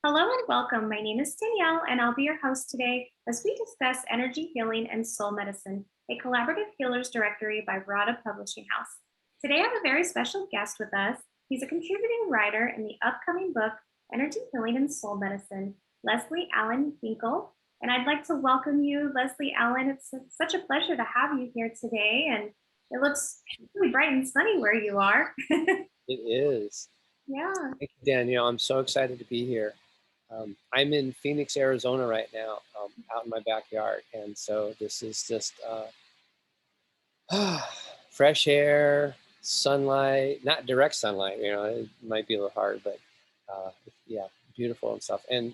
Hello and welcome. My name is Danielle, and I'll be your host today as we discuss energy healing and soul medicine, a collaborative healers directory by Rada Publishing House. Today, I have a very special guest with us. He's a contributing writer in the upcoming book, Energy Healing and Soul Medicine, Leslie Allyn Finkel. And I'd like to welcome you, Leslie Allyn. It's such a pleasure to have you here today. And it looks really bright and sunny where you are. It is. Yeah. Thank you, Danielle. I'm so excited to be here. I'm in Phoenix, Arizona right now, out in my backyard. And so this is just fresh air, sunlight, not direct sunlight, it might be a little hard, but yeah, beautiful and stuff. And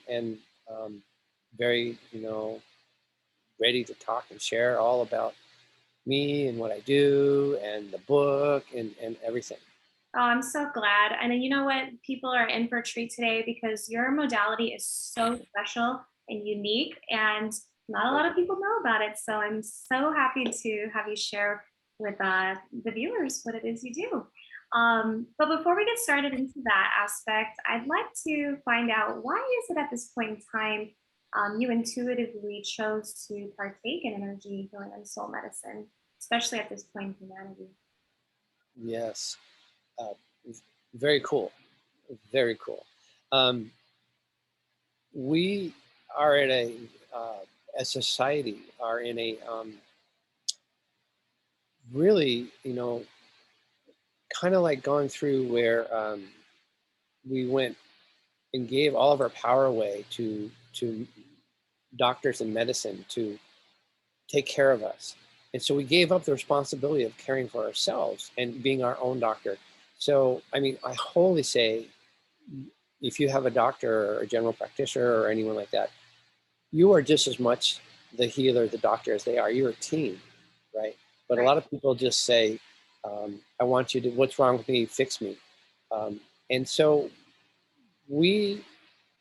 very, ready to talk and share all about me and what I do and the book and everything. Oh, I'm so glad. And you know what? People are in for a treat today because your modality is so special and unique, and not a lot of people know about it. So I'm so happy to have you share with the viewers what it is you do. But before we get started into that aspect, I'd like to find out why is it at this point in time you intuitively chose to partake in energy healing and soul medicine, especially at this point in humanity. Yes. Uh, Very cool. Very cool. Um, we are in a society, are in a really, kind of like going through where we went and gave all of our power away to doctors and medicine to take care of us. And so we gave up the responsibility of caring for ourselves and being our own doctor. So, I mean, I wholly say if you have a doctor or a general practitioner or anyone like that, you are just as much the healer, the doctor as they are. You're a team, right? But a Right. lot of people just say, I want you to, what's wrong with me? Fix me. And so we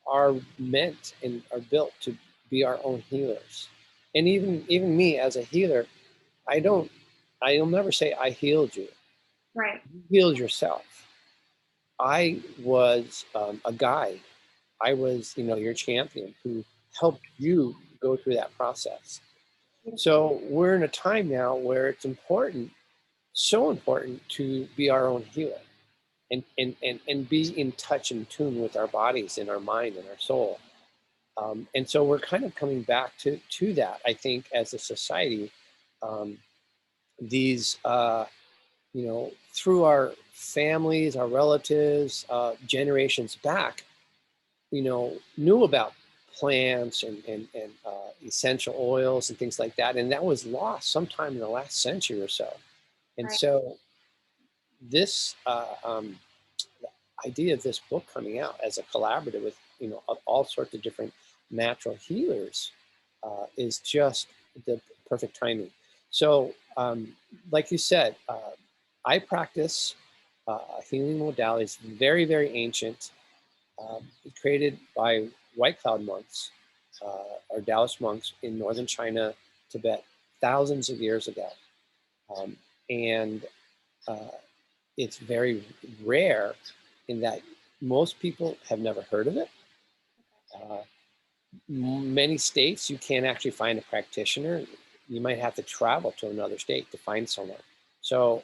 are meant and are built to be our own healers. And even me as a healer, I don't, I'll never say I healed you. Right. You healed yourself. I was a guide. I was, your champion who helped you go through that process. So we're in a time now where it's important, so important to be our own healer and be in touch and tune with our bodies and our mind and our soul. And so we're kind of coming back to that, I think, as a society. Um, these, through our families, our relatives, generations back, knew about plants and essential oils and things like that. And that was lost sometime in the last century or so. And Right. so this idea of this book coming out as a collaborative with, all sorts of different natural healers is just the perfect timing. So, like you said, I practice healing modalities, very, very ancient, created by White Cloud monks or Taoist monks in northern China, Tibet, thousands of years ago. And uh, it's very rare in that most people have never heard of it. Uh, Many states you can't actually find a practitioner. You might have to travel to another state to find someone. So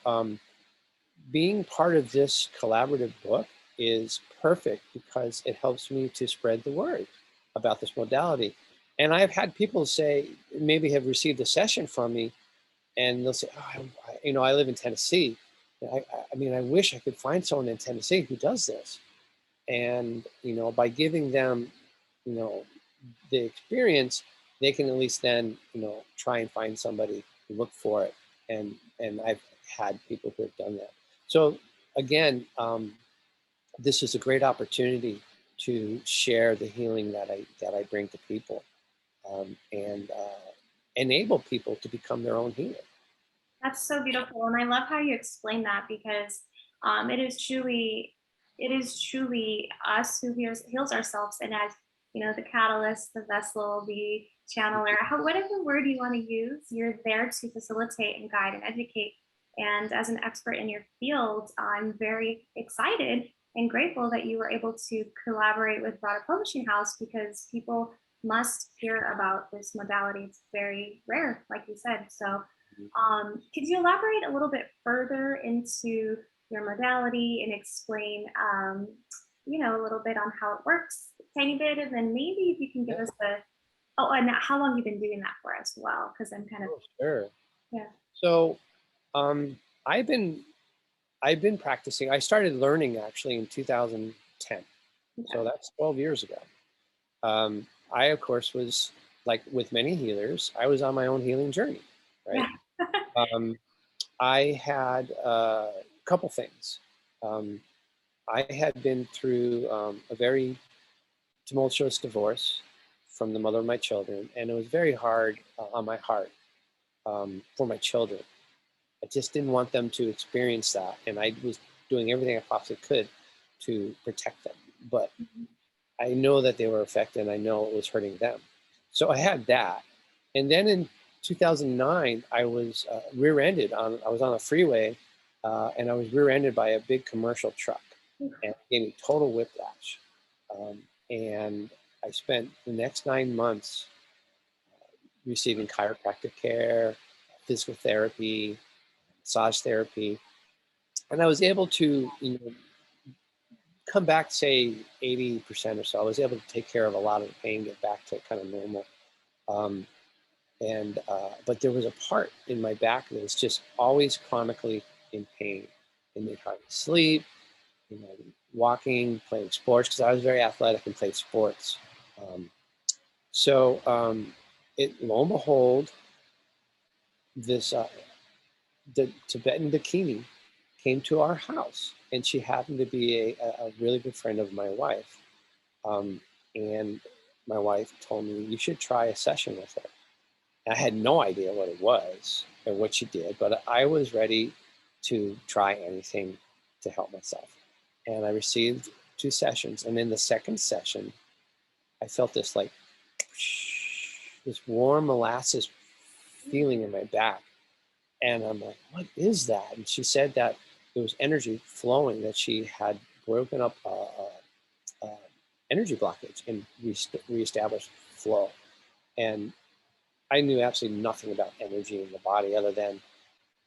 being part of this collaborative book is perfect because it helps me to spread the word about this modality. And I've had people say, maybe have received a session from me, and they'll say, oh, I live in Tennessee. I mean, I wish I could find someone in Tennessee who does this. And, by giving them, you know, the experience, they can at least then, try and find somebody to look for it. And I've had people who have done that. So again, this is a great opportunity to share the healing that I bring to people, and enable people to become their own healer. That's so beautiful, and I love how you explain that because it is truly us who heals ourselves, and as the catalyst, the vessel, the channeler, whatever word you want to use, you're there to facilitate and guide and educate. And as an expert in your field, I'm very excited and grateful that you were able to collaborate with Broader Publishing House because people must hear about this modality. It's very rare, like you said. So, could you elaborate a little bit further into your modality and explain, a little bit on how it works, a tiny bit, and then maybe if you can give Yeah, us the and how long you've been doing that for as well, because I'm kind of oh, sure. yeah. So um, I've been I've been practicing. I started learning actually in 2010. So Okay. that's 12 years ago. I, of course, was like with many healers, I was on my own healing journey, Yeah. right? Um, I had a couple things. Um, I had been through a very tumultuous divorce from the mother of my children, and it was very hard on my heart for my children. I just didn't want them to experience that, and I was doing everything I possibly could to protect them. But Mhm. I know that they were affected, and I know it was hurting them. So I had that, and then in 2009, I was rear-ended on. I was on a freeway, and I was rear-ended by a big commercial truck, and it gave me total whiplash. And I spent the next 9 months receiving chiropractic care, physical therapy, massage therapy, and I was able to, come back, say 80% or so. I was able to take care of a lot of the pain, get back to kind of normal. Um, and but there was a part in my back that was just always chronically in pain. It made hard to sleep, walking, playing sports because I was very athletic and played sports. Um, so it lo and behold, this the Tibetan bikini came to our house, and she happened to be a really good friend of my wife. Um, and my wife told me, you should try a session with her. I had no idea what it was or what she did, but I was ready to try anything to help myself. And I received 2 sessions. And in the second session, I felt this like this warm molasses feeling in my back. And I'm like, what is that? And she said that there was energy flowing, that she had broken up a energy blockage and reestablished flow. And I knew absolutely nothing about energy in the body other than,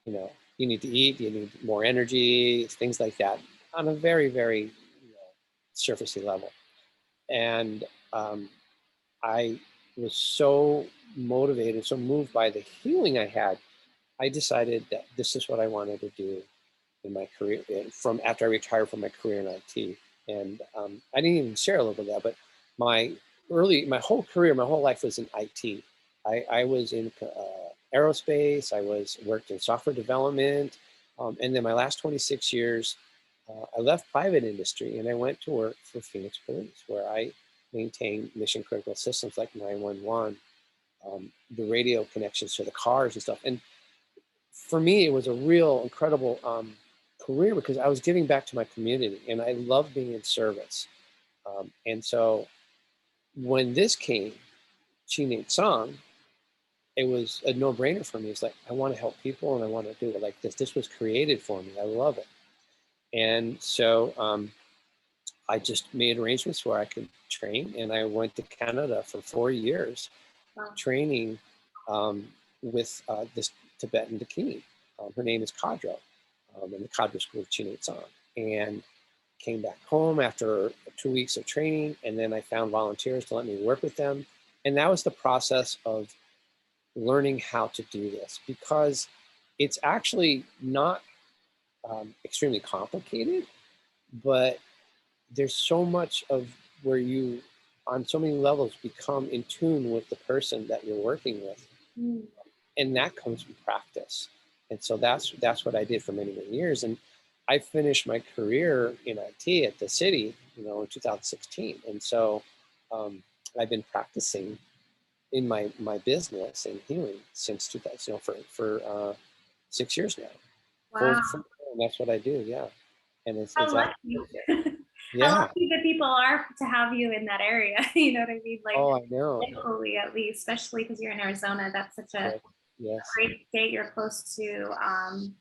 you need to eat, you need more energy, things like that on a very, very surfacey level. And I was so motivated, so moved by the healing I had, I decided that this is what I wanted to do in my career from after I retired from my career in IT. And I didn't even share a little bit of that, but my my whole career, my whole life was in IT. I was in aerospace. I worked in software development, and then my last 26 years, I left private industry and I went to work for Phoenix Police, where I maintain mission critical systems like 911, the radio connections to the cars and stuff. And for me, it was a real incredible career because I was giving back to my community and I love being in service. And so when this came, Chi New Tsang, it was a no-brainer for me. It's like, I want to help people and I want to do it like this. This was created for me. I love it. And so I just made arrangements where I could train, and I went to Canada for 4 years Wow. training with this Tibetan bikini. Her name is Kadra, in the Kadra School of Chi New Tsang. And came back home after 2 weeks of training, and then I found volunteers to let me work with them. And that was the process of learning how to do this, because it's actually not extremely complicated, but there's so much of where you, on so many levels, become in tune with the person that you're working with, Mm. and that comes from practice. And so that's what I did for many, many years. And I finished my career in IT at the city, in 2016. And so um, I've been practicing in my business and healing since 2000, for 6 years now. Wow. And that's what I do. Yeah. And How it's lucky. absolutely, How yeah. lucky the people are to have you in that area. You know what I mean? Like Oh, I know. locally at least, especially because you're in Arizona. That's such a Yes. Yes. great state. You're close to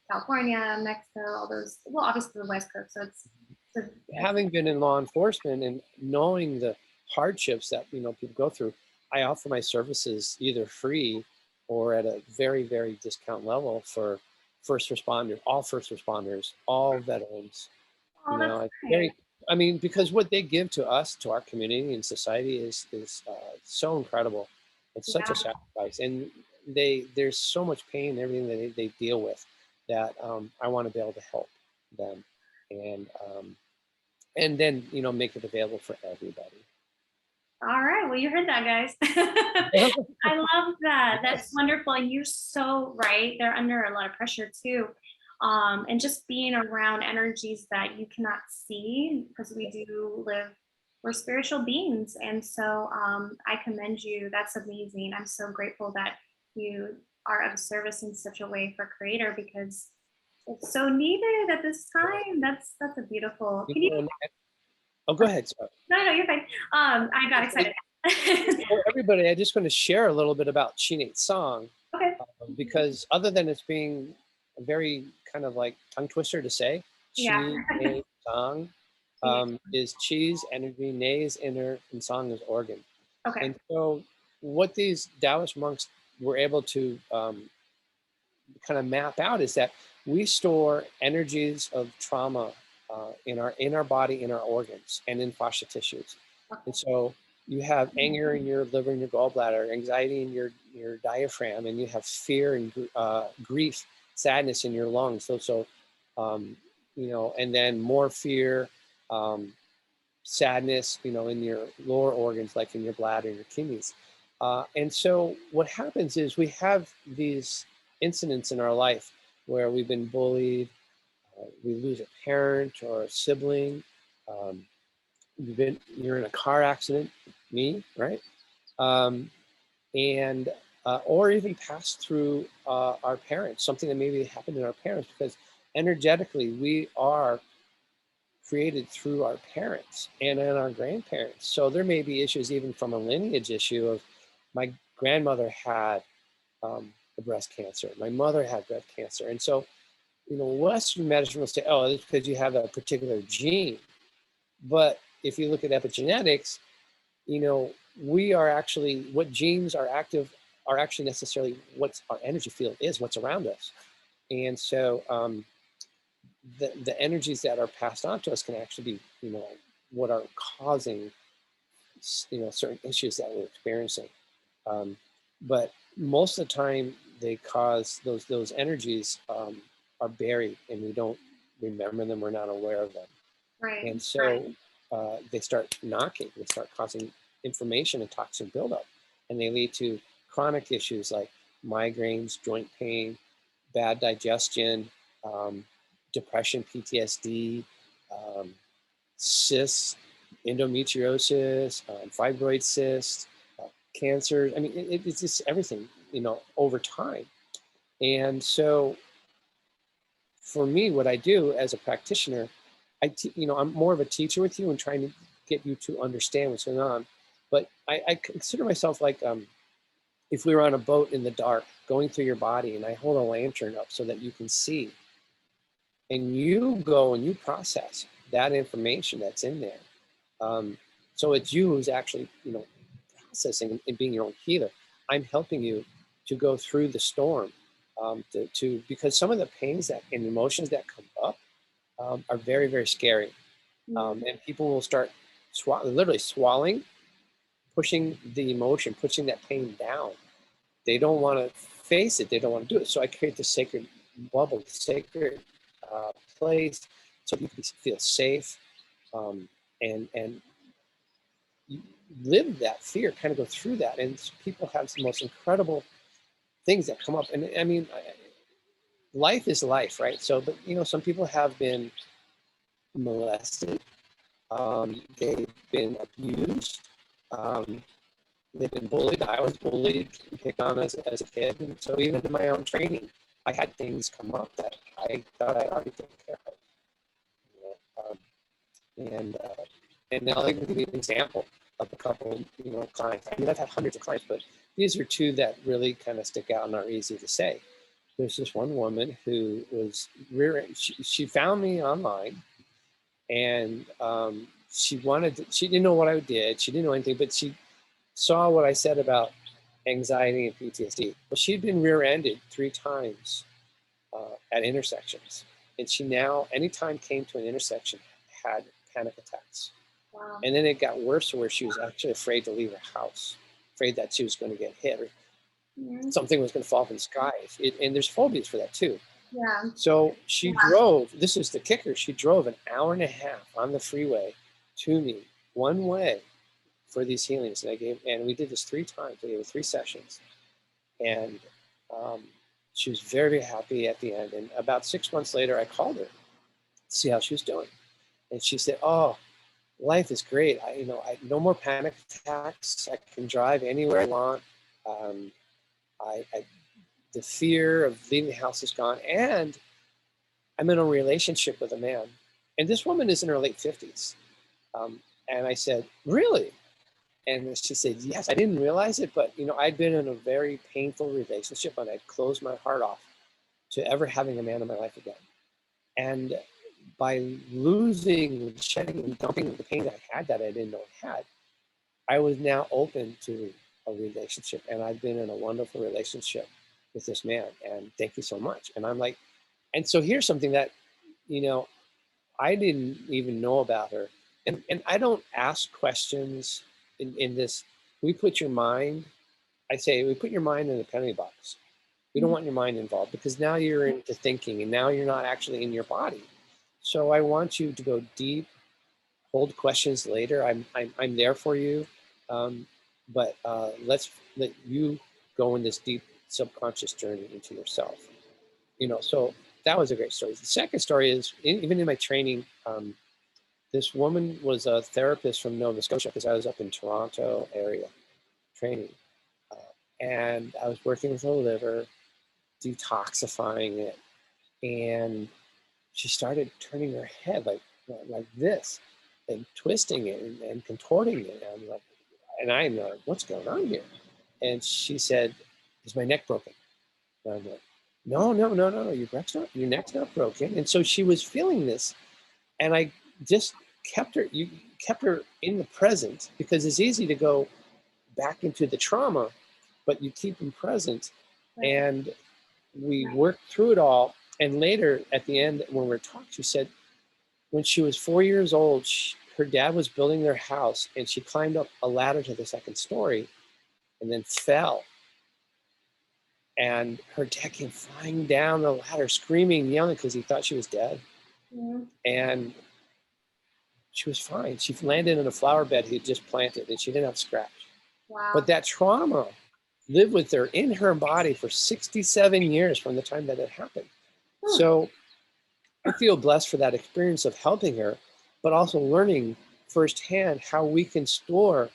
California, Mexico, all those. Well, obviously the West Coast, so it's So, Having been in law enforcement and knowing the hardships that people go through, I offer my services either free or at a very, very discount level for first responders, all veterans. oh, that's It's great. very, I mean, because what they give to us, to our community and society is so incredible. It's such a Yeah. sacrifice, and there's so much pain and everything that they deal with that I want to be able to help them, and then make it available for everybody. All right. Well, you heard that, guys. I love that. That's Yes. wonderful. And you're so right. They're under a lot of pressure too. And just being around energies that you cannot see, because we do live, we're spiritual beings. And so I commend you. That's amazing. I'm so grateful that you are of service in such a way for Creator, because it's so needed at this time. That's a beautiful. You Can you? know, and oh, go ahead. Sorry. No, you're fine. I got excited. For everybody, I just want to share a little bit about Chi Nei Tsang, Okay. because other than it's being a very kind of like tongue twister to say, Yeah. Chi Nei Tsang Yeah. is Chi's energy, Nei is inner, and Tsang is organ. Okay. And so, what these Taoist monks were able to kind of map out is that we store energies of trauma in our body, in our organs, and in fascia tissues. And so you have anger in your liver and your gallbladder, anxiety in your diaphragm, and you have fear and grief, sadness in your lungs. Um, and then more fear, um, sadness, in your lower organs, like in your bladder and your kidneys. And so what happens is we have these incidents in our life where we've been bullied, we lose a parent or a sibling, um, you're in a car accident, me, right? Um, and or even pass through our parents, something that maybe happened to our parents, because energetically we are created through our parents and then our grandparents. So there may be issues even from a lineage issue of my grandmother had the breast cancer, my mother had breast cancer, and so Western medicine will say, oh, it's because you have a particular gene. But if you look at epigenetics, we are actually, what genes are active are actually necessarily what our energy field is, what's around us. And so the energies that are passed on to us can actually be, what are causing, certain issues that we're experiencing. But most of the time, they cause those energies are buried, and we don't remember them. We're not aware of them, Right. and so they start knocking. They start causing inflammation and toxin buildup, and they lead to chronic issues like migraines, joint pain, bad digestion, depression, PTSD, cysts, endometriosis, fibroid cysts, cancer. I mean, it's just everything, over time. And so for me, what I do as a practitioner, I'm more of a teacher with you and trying to get you to understand what's going on. But I consider myself like if we were on a boat in the dark going through your body and I hold a lantern up so that you can see, and you go and you process that information that's in there. So it's you who's actually, processing and being your own healer. I'm helping you to go through the storm, because some of the pains that and emotions that come up are very, very scary. And people will start literally swallowing, pushing the emotion, pushing that pain down. They don't want to face it. They don't want to do it. So I create the sacred bubble, the sacred place, so you can feel safe, and you live that fear, kind of go through that. And people have the most incredible things that come up. And I mean, life is life, right? So, but some people have been molested, they've been abused, um, they've been bullied. I was bullied, picked on as a kid. And so even in my own training, I had things come up that I thought I already took care of. And I'll even give you an example of a couple, clients. I mean, I've had hundreds of clients, but these are two that really kind of stick out and are easy to say. There's this one woman who was she found me online, And she didn't know what I did. She didn't know anything, but she saw what I said about anxiety and PTSD. Well, she'd been rear-ended 3 times at intersections. And she now, anytime came to an intersection, had panic attacks. Wow. And then it got worse to where she was actually afraid to leave her house, afraid that she was going to get hit or something was going to fall from the sky. And there's phobias for that too. Yeah. So she drove, this is the kicker, she drove an hour and a half on the freeway to me, one way, for these healings. And we did this 3 times. We did 3 sessions. And she was very, very happy at the end. And about 6 months later, I called her to see how she was doing. And she said, oh, life is great. I no more panic attacks. I can drive anywhere I want. The fear of leaving the house is gone. And I'm in a relationship with a man. And this woman is in her late 50s. And I said, really? And she said, yes, I didn't realize it, but I'd been in a very painful relationship and I'd closed my heart off to ever having a man in my life again. And by losing, shedding, and dumping the pain that I had that I didn't know I had, I was now open to a relationship. And I've been in a wonderful relationship with this man. And thank you so much. And I'm like, and so here's something that, I didn't even know about her. And I don't ask questions in this. We put your mind, I say, we put your mind in a penalty box. We don't want your mind involved because now you're into thinking and now you're not actually in your body. So I want you to go deep, hold questions later. I'm there for you. But let's let you go in this deep subconscious journey into yourself. So that was a great story. The second story is, even in my training, this woman was a therapist from Nova Scotia because I was up in Toronto area training. And I was working with her liver, detoxifying it. And she started turning her head like this and twisting it and contorting it. And I'm like, what's going on here? And she said, is my neck broken? And I'm like, no, your neck's not broken. And so she was feeling this. And I just kept her in the present because it's easy to go back into the trauma, but you keep them present. Right. And we worked through it all. And later at the end, when we were talking, she said, when she was 4 years old, her dad was building their house and she climbed up a ladder to the 2nd story and then fell. And her dad came flying down the ladder, screaming, yelling, because he thought she was dead. Mm-hmm. And she was fine. She landed in a flower bed he'd just planted and she didn't have a scratch. Wow. But that trauma lived with her in her body for 67 years from the time that it happened. So I feel blessed for that experience of helping her, but also learning firsthand how we can store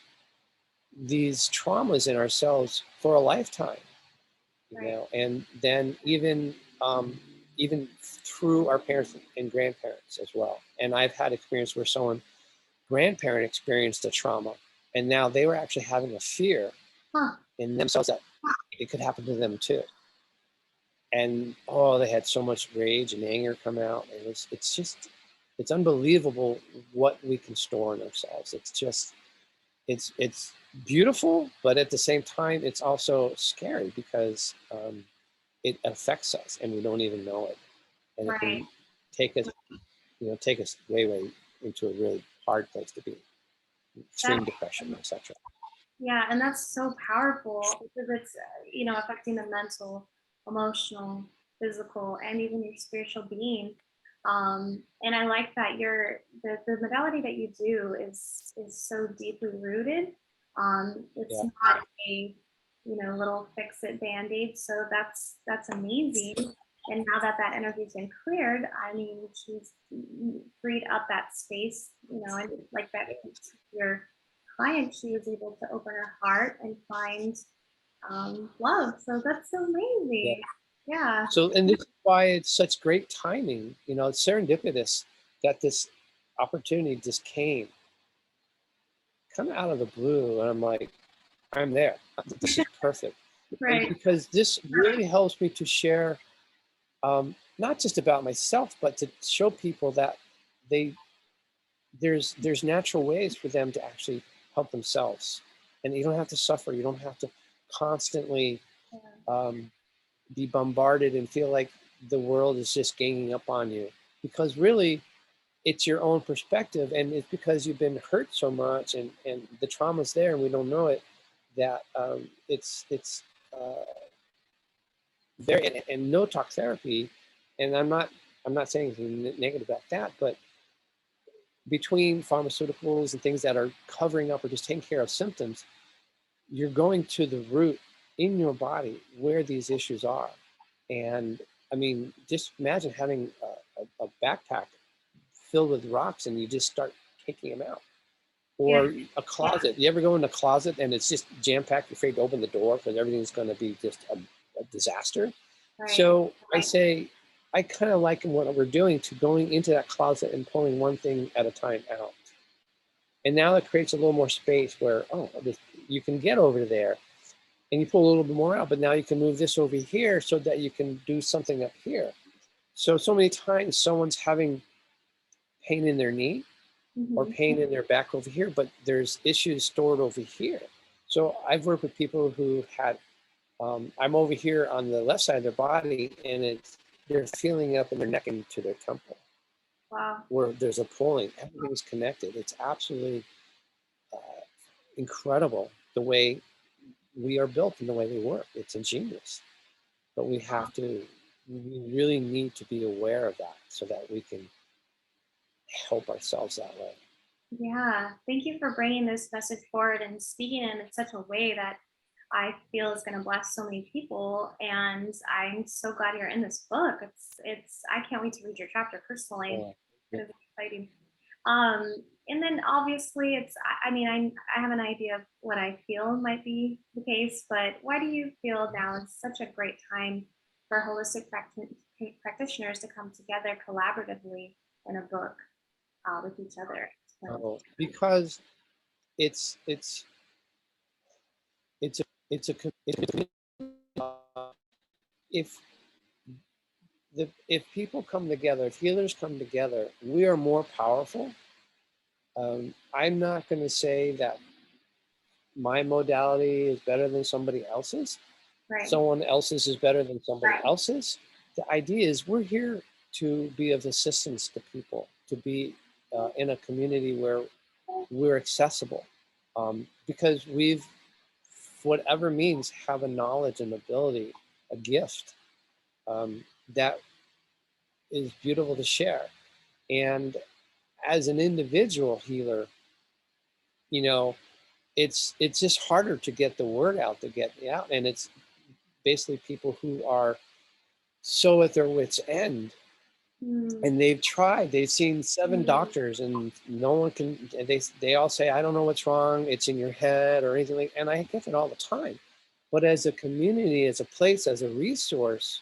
these traumas in ourselves for a lifetime. And then even through our parents and grandparents as well. And I've had experience where someone grandparent experienced a trauma and now they were actually having a fear in themselves that it could happen to them too. And they had so much rage and anger come out. And it's unbelievable what we can store in ourselves. It's beautiful, but at the same time, it's also scary because it affects us and we don't even know it. And it can take us way into a really hard place to be. Extreme depression, etc. Yeah, and that's so powerful because it's affecting the mental, emotional, physical, and even your spiritual being. And I like that the modality that you do is so deeply rooted. It's not a little fix it band-aid. So that's amazing. And now that energy's been cleared, I mean, she's freed up that space, and like that your client, she was able to open her heart and find love. So that's so amazing. Yeah. So, and this is why it's such great timing. It's serendipitous that this opportunity just came kind of out of the blue. And I'm like, I'm there. This is perfect. Right. And because this really helps me to share, not just about myself, but to show people that they there's natural ways for them to actually help themselves, and you don't have to suffer. You don't have to constantly um, be bombarded and feel like the world is just ganging up on you, because really it's your own perspective, and it's because you've been hurt so much, and the trauma's there and we don't know it, that it's very, and no talk therapy, and I'm not saying anything negative about that, but between pharmaceuticals and things that are covering up or just taking care of symptoms, you're going to the root in your body where these issues are. And I mean, just imagine having a backpack filled with rocks and you just start taking them out. Yeah. Or a closet. You ever go in a closet and it's just jam packed, you're afraid to open the door because everything's going to be just a disaster? Right. So I say, I kind of liken what we're doing to going into that closet and pulling one thing at a time out. And now it creates a little more space where, you can get over there and you pull a little bit more out, but now you can move this over here so that you can do something up here. So many times someone's having pain in their knee or pain in their back over here, but there's issues stored over here. So I've worked with people who had, I'm over here on the left side of their body, and they're feeling up in their neck and to their temple. Wow. Where there's a pulling, everything's connected. It's absolutely incredible the way we are built and the way we work. It's ingenious, but we really need to be aware of that so that we can help ourselves that way. Yeah, thank you for bringing this message forward and speaking in such a way that I feel is going to bless so many people. And I'm so glad you're in this book. I can't wait to read your chapter personally. Yeah. It's exciting. Um, and then obviously I mean, I have an idea of what I feel might be the case, but why do you feel now is such a great time for holistic practitioners to come together collaboratively in a book with each other? So, Because it's it's a it's a if if people come together, if healers come together, we are more powerful. I'm not going to say that my modality is better than somebody else's. right. Someone else's is better than somebody else's. The idea is we're here to be of assistance to people, to be in a community where we're accessible, because we've, for whatever means, have a knowledge and ability, a gift that is beautiful to share. And as an individual healer, you know, it's just harder to get the word out, to get out. And it's basically people who are so at their wits' end, and they've seen 7 doctors, and no one can, and they all say, I don't know what's wrong, it's in your head or anything like, and I get it all the time. But as a community, as a place, as a resource,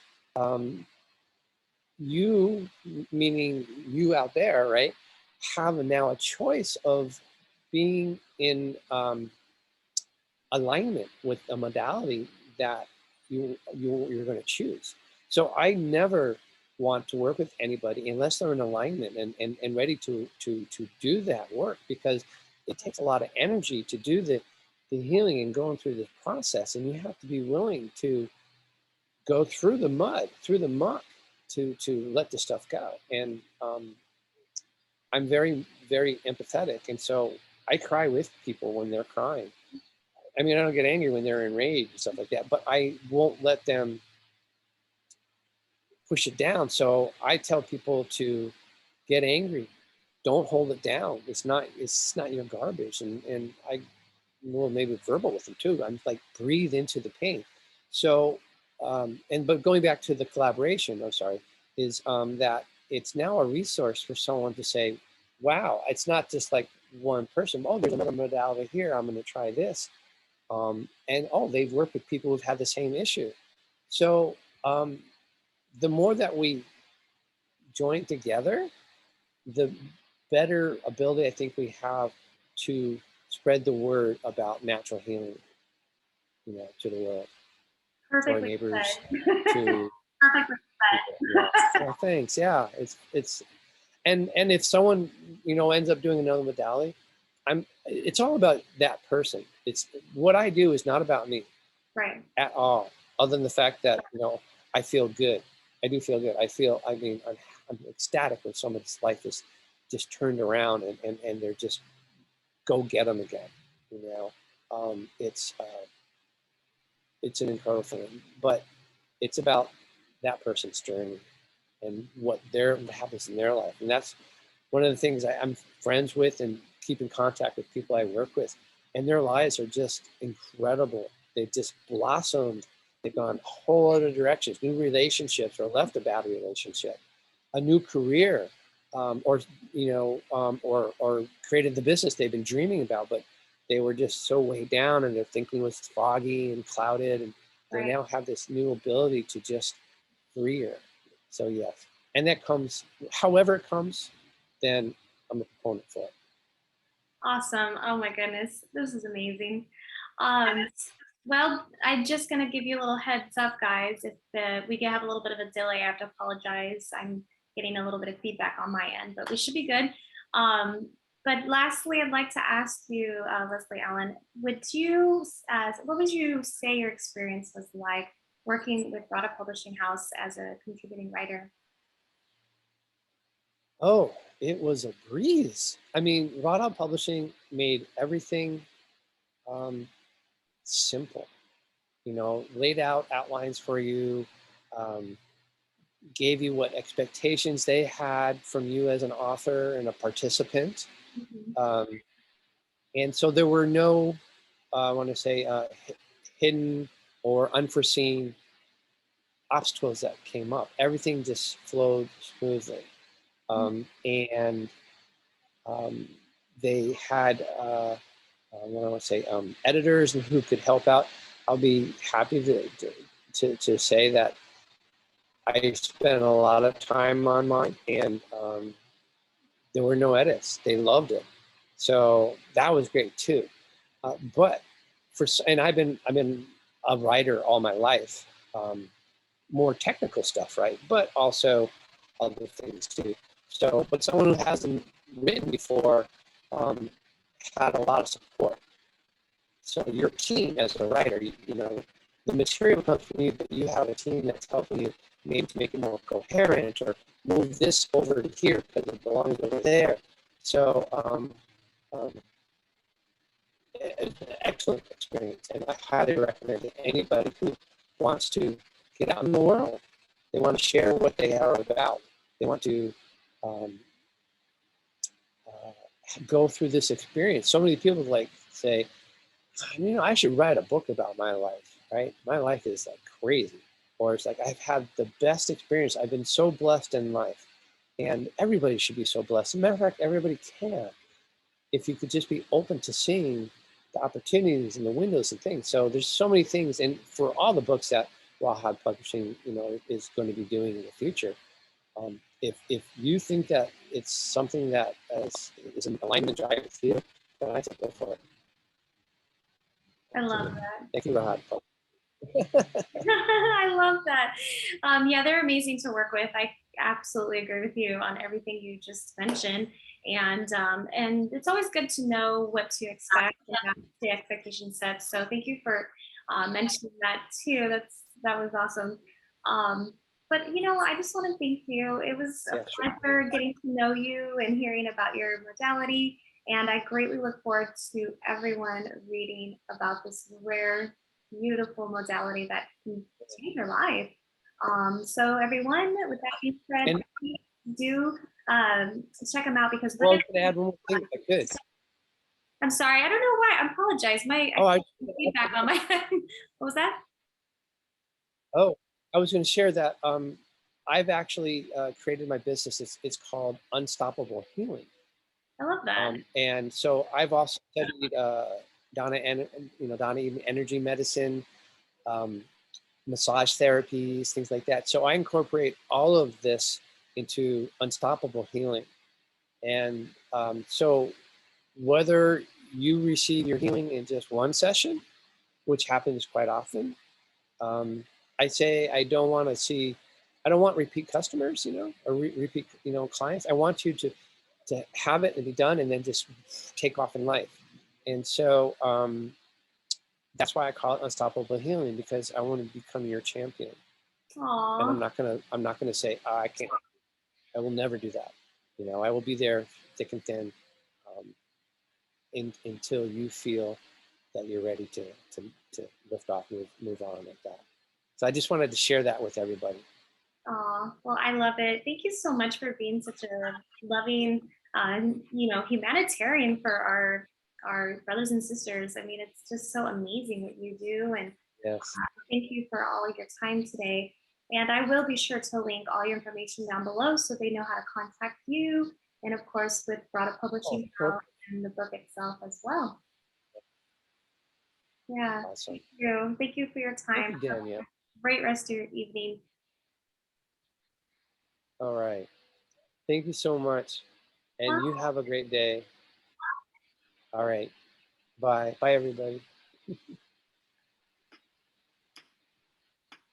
you, meaning you out there, right, have now a choice of being in alignment with a modality that you're going to choose. So I never want to work with anybody unless they're in alignment and ready to do that work, because it takes a lot of energy to do the healing and going through this process, and you have to be willing to go through the mud, through the muck, to let the stuff go. And I'm very, very empathetic, and so I cry with people when they're crying. I mean, I don't get angry when they're enraged and stuff like that, but I won't let them push it down. So I tell people to get angry. Don't hold it down. It's not your garbage. And I will maybe verbal with them too. I'm like, breathe into the pain. So, but going back to the collaboration, I'm sorry, is that it's now a resource for someone to say, wow, it's not just like one person. Oh, there's another modality here. I'm going to try this. And they've worked with people who've had the same issue. So the more that we join together, the better ability I think we have to spread the word about natural healing, to the world, to our Perfectly neighbors, said. to Perfectly said. people. Yeah. Well, thanks. Yeah, it's and if someone, you know, ends up doing another modality, it's all about that person. It's what I do is not about me Right. at all, other than the fact that, you know, I feel good. I do feel good. I mean, I'm ecstatic when someone's life is just turned around and they're just go get them again. You know, it's an incredible feeling, but it's about that person's journey and what happens in their life. And that's one of the things I'm friends with and keep in contact with people I work with. And their lives are just incredible. They've just blossomed. They've gone whole other directions, new relationships, or left a bad relationship, a new career, or created the business they've been dreaming about, but they were just so weighed down and their thinking was foggy and clouded, and they now have this new ability to just freer. So yes, and that comes, however it comes, then I'm a proponent for it. Awesome. Oh my goodness. This is amazing. Um, well, I'm just going to give you a little heads up, guys. If we can have a little bit of a delay, I have to apologize. I'm getting a little bit of feedback on my end, but we should be good. But lastly, I'd like to ask you, Leslie Allen, what would you say your experience was like working with Rada Publishing House as a contributing writer? Oh, it was a breeze. I mean, Raw Publishing made everything simple. You know, laid out outlines for you, um, gave you what expectations they had from you as an author and a participant. Mhm. And so there were no, I want to say, hidden or unforeseen obstacles that came up. Everything just flowed smoothly. And they had, what I want to say, editors who could help out. I'll be happy to say that I spent a lot of time on mine, and there were no edits. They loved it, so that was great too. But and I've been a writer all my life, more technical stuff, right? But also other things too. So, but someone who hasn't written before had a lot of support. So your team as a writer, you know, the material comes from you, but you have a team that's helping you maybe to make it more coherent or move this over to here because it belongs over there. So um, it's an excellent experience, and I highly recommend it to anybody who wants to get out in the world. They want to share what they are about. They want to um, uh, go through this experience. So many people like say, you know, I should write a book about my life, right? My life is like crazy. Or it's like, I've had the best experience. I've been so blessed in life. And everybody should be so blessed. As a matter of fact, everybody can. If you could just be open to seeing the opportunities and the windows and things. So there's so many things. And for all the books that Rawhide Publishing, you know, is going to be doing in the future, if you think that it's something that is in alignment drive with you, then I think go for it. I love that. Thank you, Rawhide. I love that. Yeah, they're amazing to work with. I absolutely agree with you on everything you just mentioned. And it's always good to know what to expect and have the expectation set. So thank you for mentioning that too. That was awesome. But you know, I just want to thank you. It was a pleasure getting to know you and hearing about your modality. And I greatly look forward to everyone reading about this rare, beautiful modality that can change your life. So everyone, with that being said, And do check them out because well, I was going to add one more thing if I could. I'm sorry, I don't know why. I apologize. I feedback on my what was that? Oh, I was going to share that I've actually created my business. It's called Unstoppable Healing. I love that. And so I've also studied Donna even energy medicine, massage therapies, things like that. So I incorporate all of this into Unstoppable Healing. And so whether you receive your healing in just one session, which happens quite often, I say I don't I don't want repeat customers, or repeat, clients. I want you to have it and be done and then just take off in life. And so that's why I call it unstoppable healing, because I want to become your champion. And Aw. I'm not gonna say, oh, I can't, I will never do that. I will be there thick and thin, um, until you feel that you're ready to lift off, move on like that. So I just wanted to share that with everybody. Aw, well, I love it. Thank you so much for being such a loving, humanitarian for our brothers and sisters. I mean, it's just so amazing what you do, and Yes. thank you for all of your time today. And I will be sure to link all your information down below so they know how to contact you, and of course with Brada Oh, Publishing House perfect. and the book itself as well. Yeah, Awesome. thank you. Thank you for your Thank time. you, Have Danielle. a great rest of your evening. All right. Thank you so much. And you have a great day. All right. Bye. Bye, everybody.